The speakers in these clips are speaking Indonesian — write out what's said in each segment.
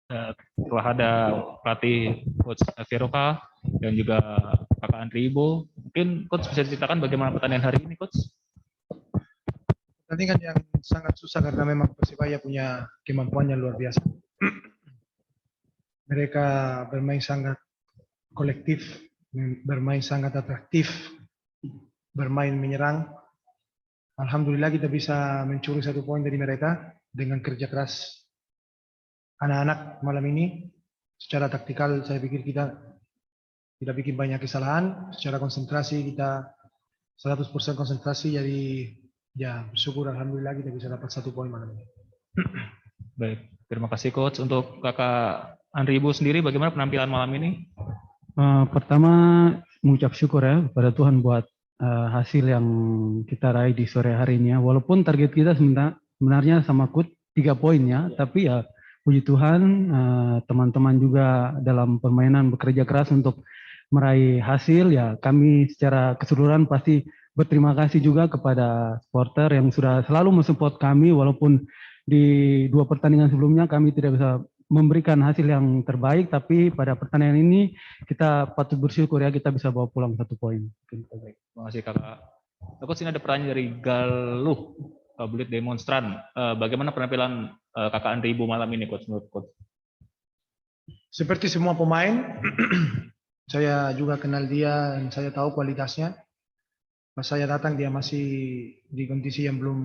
Setelah ada pelatih Coach Viroka dan juga Kakak Andri Ibo, mungkin Coach bisa ceritakan bagaimana pertandingan hari ini, Coach? Pertandingan yang sangat susah karena memang Persebaya punya kemampuan yang luar biasa. Mereka bermain sangat kolektif, bermain sangat atraktif, bermain menyerang. Alhamdulillah kita bisa mencuri 1 poin dari mereka dengan kerja keras anak-anak malam ini. Secara taktikal saya pikir kita tidak bikin banyak kesalahan. Secara konsentrasi kita 100% konsentrasi, jadi ya bersyukur alhamdulillah kita bisa dapat 1 poin malam ini. Baik, terima kasih Coach. Untuk Kakak Andri Ibu sendiri, bagaimana penampilan malam ini? Pertama mengucap syukur ya kepada Tuhan buat hasil yang kita raih di sore hari ini ya. Walaupun target kita sebenarnya sama Coach 3 poin ya, tapi ya puji Tuhan teman-teman juga dalam permainan bekerja keras untuk meraih hasil ya. Kami secara keseluruhan pasti berterima kasih juga kepada supporter yang sudah selalu mensupport kami walaupun di 2 pertandingan sebelumnya kami tidak bisa memberikan hasil yang terbaik, tapi pada pertandingan ini kita patut bersyukur ya kita bisa bawa pulang 1 poin. Terima kasih Kakak. Coach, ini ada pertanyaan dari Galuh, Bulit Demonstran. Bagaimana penampilan Kakak Andri Ibu malam ini, Coach, menurut Coach? Seperti semua pemain, saya juga kenal dia dan saya tahu kualitasnya. Pas saya datang dia masih di kondisi yang belum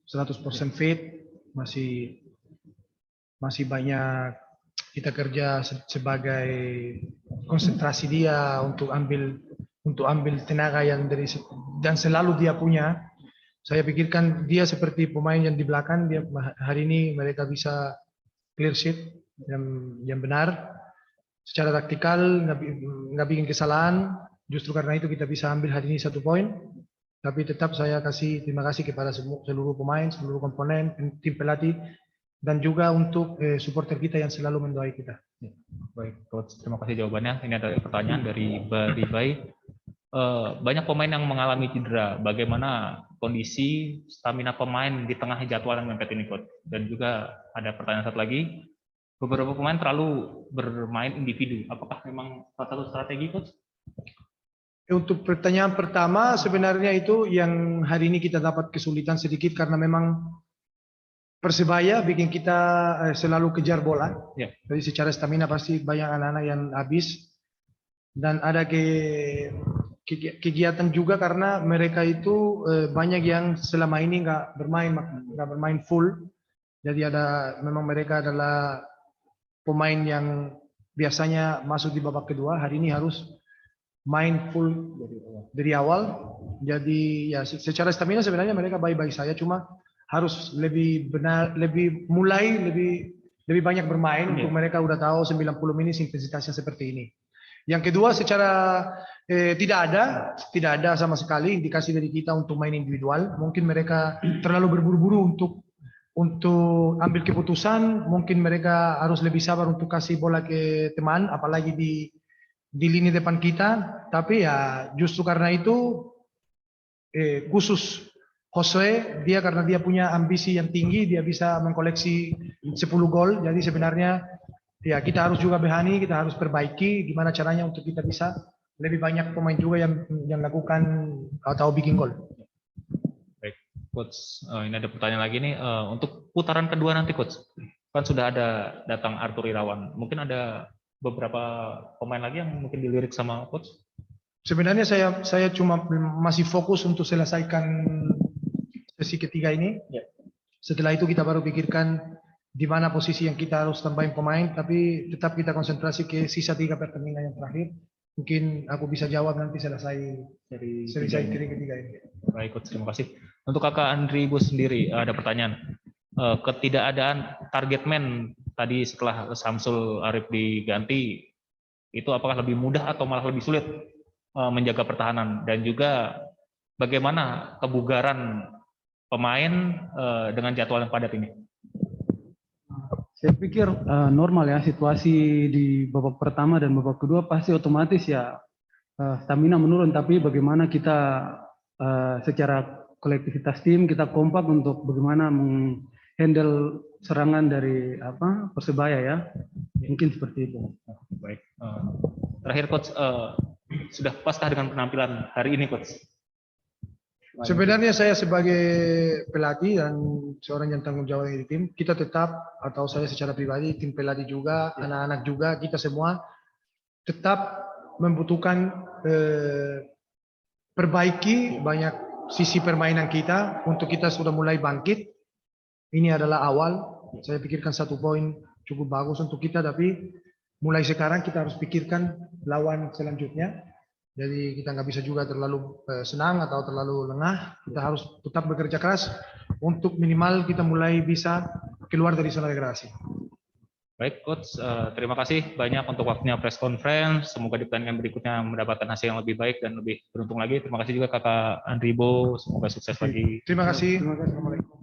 100% fit, masih banyak kita kerja sebagai konsentrasi dia untuk ambil tenaga yang dan selalu dia punya. Saya pikirkan dia seperti pemain yang di belakang, dia hari ini mereka bisa clear sheet yang benar. Secara taktikal nggak bikin kesalahan, justru karena itu kita bisa ambil hari ini 1 poin. Tapi tetap saya terima kasih kepada seluruh pemain, seluruh komponen, tim pelatih, dan juga untuk supporter kita yang selalu mendoai kita. Baik, Coach, terima kasih jawabannya. Ini ada pertanyaan dari Baribai. Banyak pemain yang mengalami cedera. Bagaimana kondisi stamina pemain di tengah jadwal yang mepet ini, Coach? Dan juga ada pertanyaan satu lagi. Beberapa pemain terlalu bermain individu. Apakah memang salah satu strategi, Coach? Untuk pertanyaan pertama, sebenarnya itu yang hari ini kita dapat kesulitan sedikit karena memang Persebaya bikin kita selalu kejar bola. Ya. Jadi secara stamina pasti banyak anak-anak yang habis. Dan ada kegiatan juga karena mereka itu banyak yang selama ini nggak bermain full. Jadi memang mereka adalah pemain yang biasanya masuk di babak kedua. Hari ini harus main full dari awal. Jadi ya secara stamina sebenarnya mereka baik-baik saja, cuma harus lebih banyak bermain untuk mereka udah tahu 90 menit intensitasnya seperti ini. Yang kedua, secara tidak ada sama sekali indikasi dari kita untuk main individual. Mungkin mereka terlalu berburu-buru untuk ambil keputusan. Mungkin mereka harus lebih sabar untuk kasih bola ke teman, apalagi di lini depan kita. Tapi ya justru karena itu khusus Jose, dia karena dia punya ambisi yang tinggi, dia bisa mengkoleksi 10 gol. Jadi sebenarnya ya kita harus juga berani, kita harus perbaiki gimana caranya untuk kita bisa lebih banyak pemain juga yang lakukan atau bikin gol. Baik, Coach. Ini ada pertanyaan lagi nih. Untuk putaran kedua nanti, Coach, kan sudah ada datang Arthur Irawan. Mungkin ada beberapa pemain lagi yang mungkin dilirik sama Coach? Sebenarnya saya cuma masih fokus untuk selesaikan sesi ketiga ini. Ya. Setelah itu kita baru pikirkan di mana posisi yang kita harus tambahin pemain, tapi tetap kita konsentrasi ke sisa 3 pertandingan yang terakhir. Mungkin aku bisa jawab nanti selesai seri ketiga ini. Baik, Coach, terima kasih. Untuk Kakak Andri Ibu sendiri, ada pertanyaan. Ketidakadaan target man tadi setelah Samsul Arif diganti, itu apakah lebih mudah atau malah lebih sulit menjaga pertahanan? Dan juga bagaimana kebugaran pemain dengan jadwal yang padat ini? Saya pikir normal ya situasi di babak pertama dan babak kedua pasti otomatis ya stamina menurun, tapi bagaimana kita secara kolektivitas tim kita kompak untuk bagaimana handle serangan dari Persebaya ya. Mungkin seperti itu. Baik. Terakhir coach, sudah paskah dengan penampilan hari ini coach? Sebenarnya saya sebagai pelatih dan seorang yang tanggung jawab di tim, kita tetap, atau saya secara pribadi, tim pelatih juga, anak-anak juga, kita semua tetap membutuhkan perbaiki banyak sisi permainan kita untuk kita sudah mulai bangkit. Ini adalah awal. Saya pikirkan 1 poin cukup bagus untuk kita, tapi mulai sekarang kita harus pikirkan lawan selanjutnya. Jadi kita nggak bisa juga terlalu senang atau terlalu lengah. Kita harus tetap bekerja keras untuk minimal kita mulai bisa keluar dari zona degradasi. Baik coach, terima kasih banyak untuk waktunya press conference. Semoga di pertandingan berikutnya mendapatkan hasil yang lebih baik dan lebih beruntung lagi. Terima kasih juga Kakak Andribo. Semoga sukses lagi. Terima kasih. Assalamualaikum.